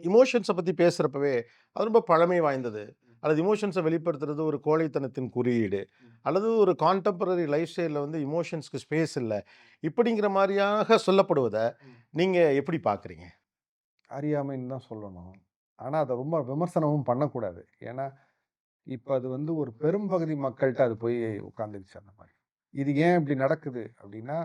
இமோஷன்ஸ பத்தி பேசுறப்பவே, அது ரொம்ப பழமை வாய்ந்தது. அல்லது இமோஷன்ஸ வெளிப்படுத்துறது ஒரு கோழைத்தனத்தின் குறியீடு. அல்லது ஒரு கான்டெம்பரரி லைஃப் ஸ்டைல்ல வந்து இமோஷன்ஸ்க்கு ஸ்பேஸ் இல்ல. இப்படிங்கிற மாரியாக சொல்லப்படுவத, நீங்க எப்படி பார்க்குறீங்க? அறியாமைன்னு தான் சொல்லணும். ஆனா, அத ரொம்ப விமர்சனமும் பண்ணக்கூடாது. ஏன்னா, இப்ப அது வந்து ஒரு பெரும்பகுதி மக்கள்ட்ட அது போய் உட்கார்ந்துருச்சு அந்த மாரி. இது ஏன் இப்படி நடக்குது அப்படின்னா,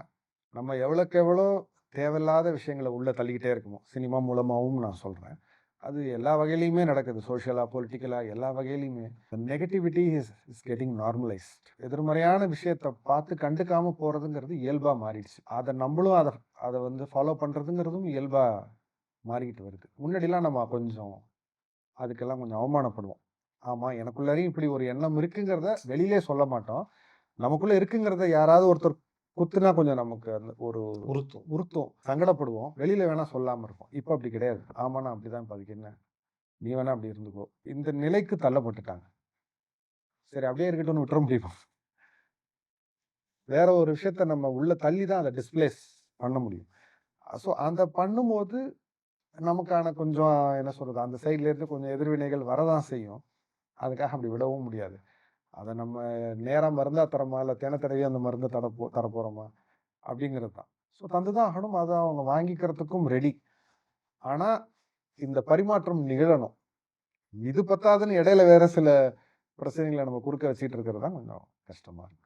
நம்ம எவ்வளோக்கு எவ்வளோ தேவையில்லாத விஷயங்கள உள்ள தள்ளிக்கிட்டே இருக்கமோ, சினிமா மூலமாவும் நான் சொல்றேன். அது எல்லா வகையிலயுமே நடக்குது. சோசியலா, பொலிட்டிக்கலா எல்லா வகையிலயுமே. Negativity is getting normalised. எதிர்மறையான விஷயத்த பார்த்து கண்டுக்காம போறதுங்கிறது இயல்பா மாறிடுச்சு. அத நம்பளும் அத அத வந்து ஃபாலோ பண்றதுங்கிறதும் இயல்பா மாறிக்கிட்டு வருது. முன்னாடிலாம் நம்ம கொஞ்சம் அதுக்கெல்லாம் கொஞ்சம் அவமானப்படுவோம். ஆமா, எனக்குள்ளயும் இப்படி ஒரு எண்ணம் இருக்குங்கிறத வெளியிலே சொல்ல மாட்டோம். நமக்குள்ள இருக்குங்கிறத யாராவது ஒருத்தர் குத்துனா கொஞ்சம் நமக்கு அந்த ஒரு உறுத்தும். உறுத்தும், சங்கடப்படுவோம். வெளியில வேணா சொல்லாம இருப்போம். இப்ப அப்படி கிடையாது. ஆமா, நான் அப்படிதான். இப்ப அதுக்கு என்ன? நீ வேணா அப்படி இருந்துக்கோ. இந்த நிலைக்கு தள்ளப்பட்டுட்டாங்க. சரி, அப்படியே இருக்கட்டும்னு விட்டுற முடியுமா? வேற ஒரு விஷயத்த நம்ம உள்ள தள்ளி தான் அத டிஸ்பிளேஸ் பண்ண முடியும். ஸோ அந்த பண்ணும்போது நமக்கான கொஞ்சம் என்ன சொல்றது, அந்த சைட்ல இருந்து கொஞ்சம் எதிர்வினைகள் வரதான் செய்யும். அதுக்காக அப்படி விடவும் முடியாது. அத நம்ம நேரா மருந்தா தர்றோமா, இல்ல தின தடவி அந்த மருந்த தரப்போறோமா அப்படிங்கிறது தான். ஸோ தந்து தான் ஆகணும். அத அவங்க வாங்கிக்கிறதுக்கும் ரெடி. ஆனா, இந்த பரிமாற்றம் நிகழணும். இது பத்தாதுன்னு இடையில வேற சில பிரச்சனைகள நம்ம குறுக்க வச்சுட்டு இருக்கிறது தான் கொஞ்சம் கஷ்டமா இருக்கு.